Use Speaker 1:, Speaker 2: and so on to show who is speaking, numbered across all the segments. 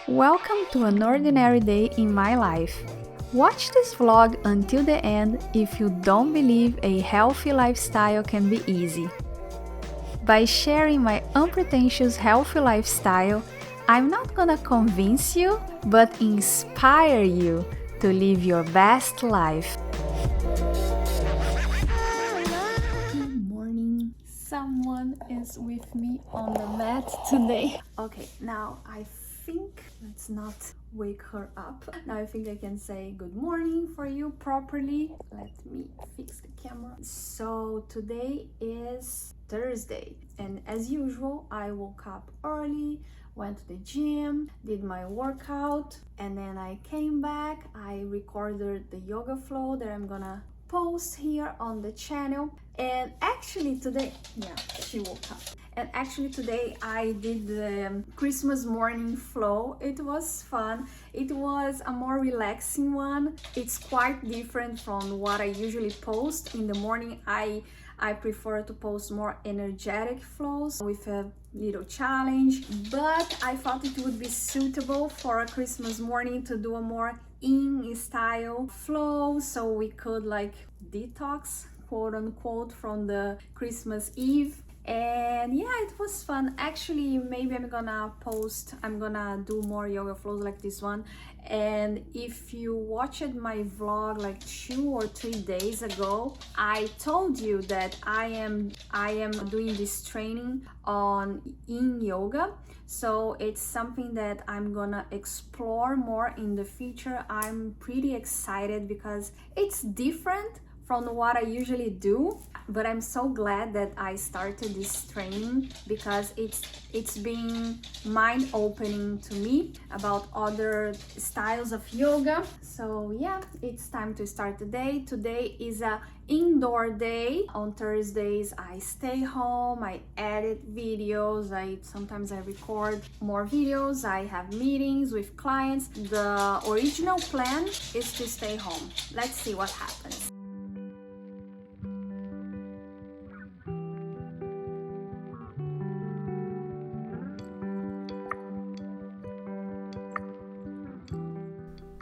Speaker 1: Welcome to an ordinary day in my life. Watch this vlog until the end if you don't believe a healthy lifestyle can be easy. By sharing my unpretentious healthy lifestyle, I'm not gonna convince you, but inspire you to live your best life. Good morning. Someone is with me on the mat today. Okay, now I think let's not wake her up. Now I think I can say good morning for you properly. Let me fix the camera. So today is Thursday, and as usual, I woke up early, went to the gym, did my workout, and then I came back. I recorded the yoga flow that I'm gonna post here on the channel. And actually today, yeah, she woke up. And actually today I did the Christmas morning flow. It was fun. It was a more relaxing one. It's quite different from what I usually post. In the morning I prefer to post more energetic flows with a little challenge, but I thought it would be suitable for a Christmas morning to do a more in style flow, so we could like detox, quote unquote, from the Christmas Eve. And yeah, it was fun. Actually, maybe I'm gonna do more yoga flows like this one. And if you watched my vlog like 2 or 3 days ago, I told you that I am doing this training on yin yoga. So it's something that I'm gonna explore more in the future. I'm pretty excited because it's different from what I usually do, but I'm so glad that I started this training because it's been mind-opening to me about other styles of yoga. So yeah, it's time to start the day. Today is a indoor day. On Thursdays I stay home, I edit videos, sometimes I record more videos, I have meetings with clients. The original plan is to stay home. Let's see what happens.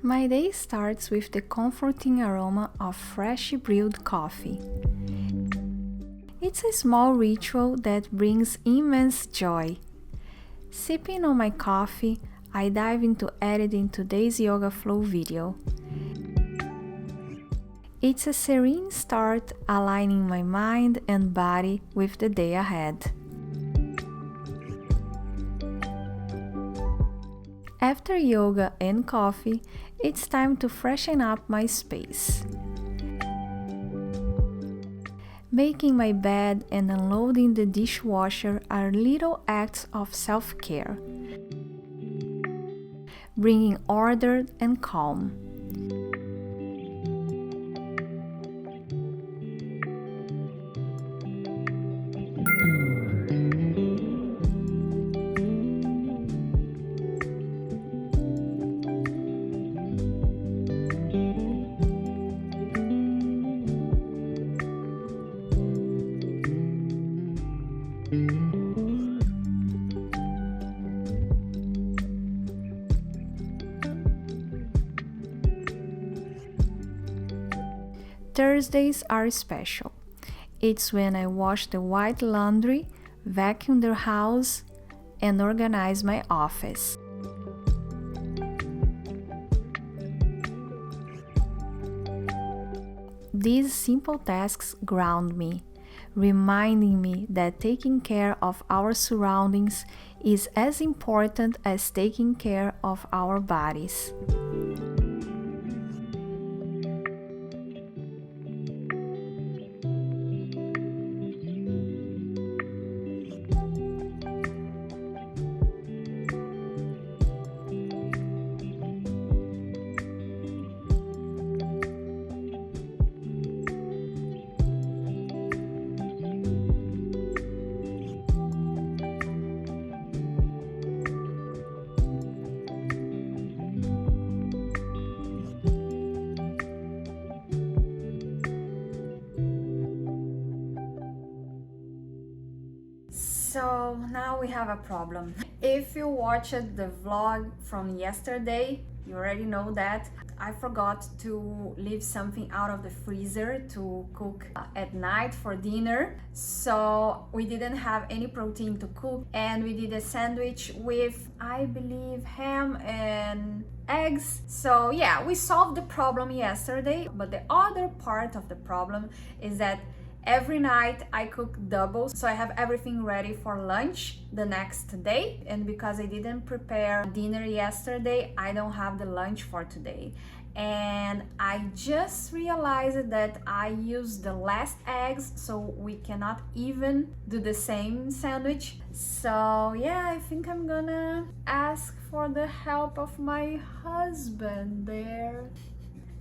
Speaker 1: My day starts with the comforting aroma of fresh brewed coffee. It's a small ritual that brings immense joy. Sipping on my coffee, I dive into editing today's yoga flow video. It's a serene start, aligning my mind and body with the day ahead. After yoga and coffee, it's time to freshen up my space. Making my bed and unloading the dishwasher are little acts of self-care, bringing order and calm. Thursdays are special. It's when I wash the white laundry, vacuum the house, and organize my office. These simple tasks ground me, reminding me that taking care of our surroundings is as important as taking care of our bodies. we have a problem. If you watched the vlog from yesterday, you already know that I forgot to leave something out of the freezer to cook at night for dinner. So we didn't have any protein to cook, and we did a sandwich with, I believe, ham and eggs. So yeah, we solved the problem yesterday, but the other part of the problem is that every night I cook double, so I have everything ready for lunch the next day. And because I didn't prepare dinner yesterday, I don't have the lunch for today. And I just realized that I used the last eggs, so we cannot even do the same sandwich. So yeah, I think I'm gonna ask for the help of my husband there.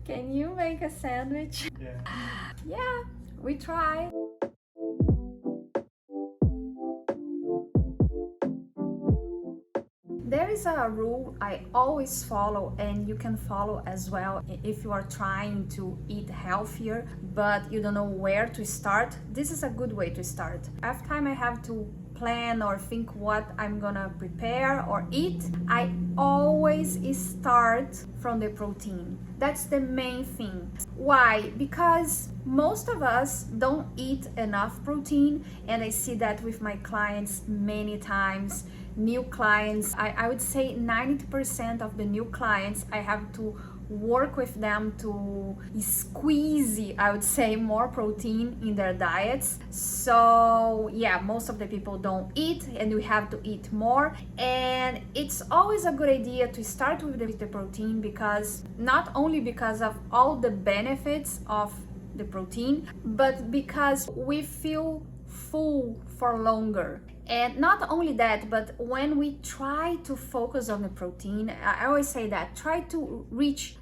Speaker 1: Can you make a sandwich? Yeah, we try. There is a rule I always follow, and you can follow as well if you are trying to eat healthier but you don't know where to start. This is a good way to start. Every time I have to plan or think what I'm gonna prepare or eat, I always start from the protein. That's the main thing. Why? Because most of us don't eat enough protein, and I see that with my clients many times. New clients, I would say 90% of the new clients, I have to work with them to squeeze, I would say, more protein in their diets. So yeah, most of the people don't eat, and we have to eat more. And it's always a good idea to start with the protein, because not only because of all the benefits of the protein, but because we feel full for longer. And not only that, but when we try to focus on the protein, I always say that try to reach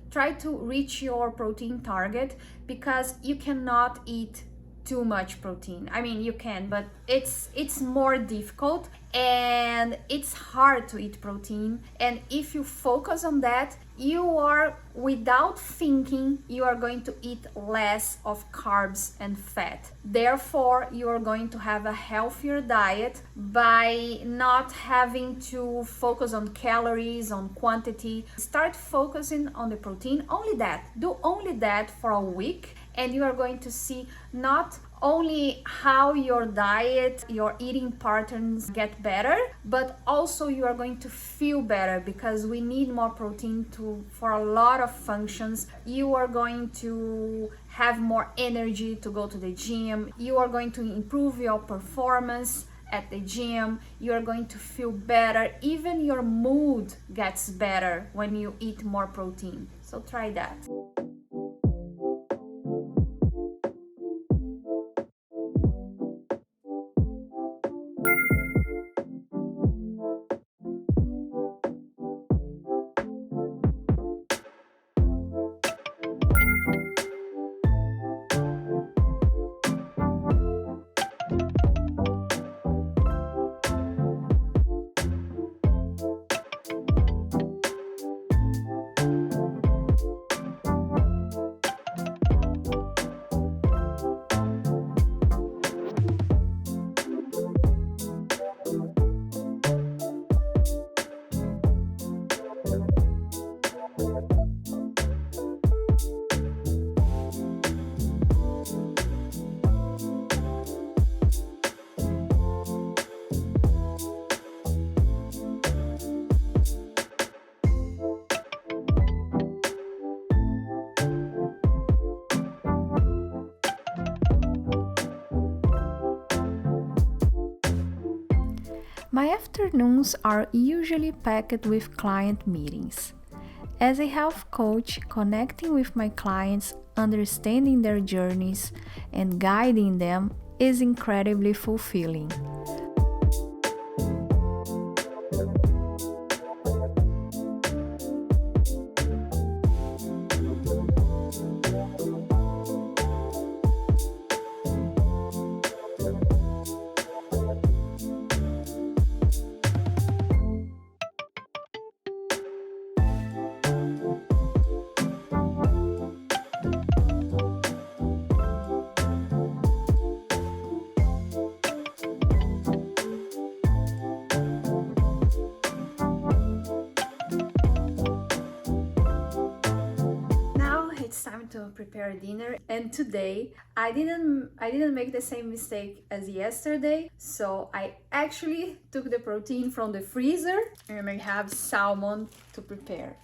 Speaker 1: your protein target, because you cannot eat too much protein. I mean, you can, but it's more difficult, and it's hard to eat protein. And if you focus on that, you are, without thinking, you are going to eat less of carbs and fat. Therefore, you are going to have a healthier diet by not having to focus on calories, on quantity. Start focusing on the protein. Only that. Do only that for a week, and you are going to see not only how your diet, your eating patterns get better, but also you are going to feel better, because we need more protein for a lot of functions. You are going to have more energy to go to the gym. You are going to improve your performance at the gym. You are going to feel better. Even your mood gets better when you eat more protein. So try that. My afternoons are usually packed with client meetings. As a health coach, connecting with my clients, understanding their journeys, and guiding them is incredibly fulfilling. prepare dinner. And today I didn't make the same mistake as yesterday, so I actually took the protein from the freezer and I have salmon to prepare.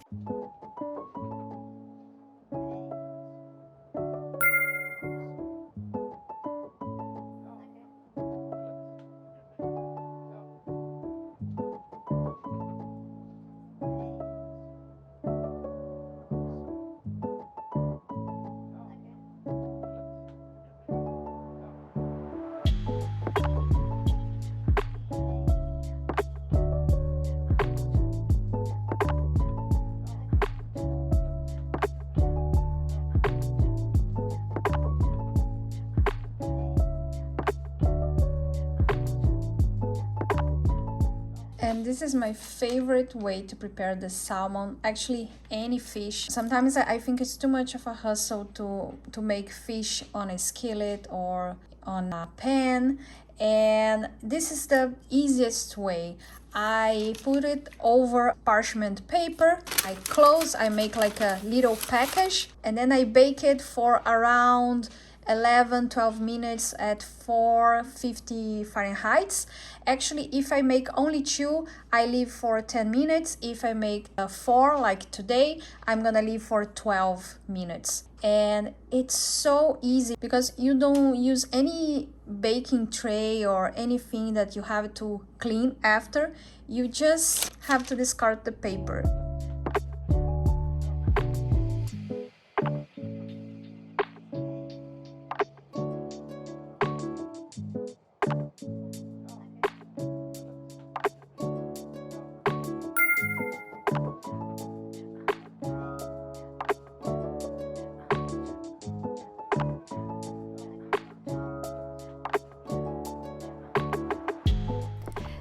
Speaker 1: And this is my favorite way to prepare the salmon, actually any fish. Sometimes I think it's too much of a hustle to make fish on a skillet or on a pan, and this is the easiest way. I put it over parchment paper, I close, I make like a little package, and then I bake it for around 11-12 minutes at 450 Fahrenheit. Actually, if I make only 2, I leave for 10 minutes. If I make 4, like today, I'm gonna leave for 12 minutes. And it's so easy because you don't use any baking tray or anything that you have to clean after. You just have to discard the paper.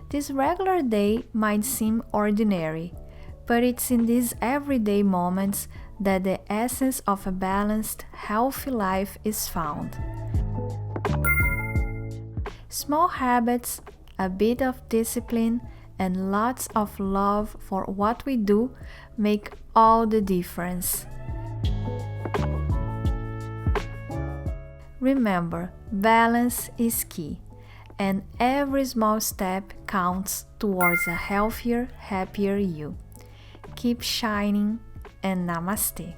Speaker 1: This regular day might seem ordinary, but it's in these everyday moments that the essence of a balanced, healthy life is found. Small habits, a bit of discipline, and lots of love for what we do make all the difference. Remember, balance is key, and every small step counts towards a healthier, happier you. Keep shining, and namaste.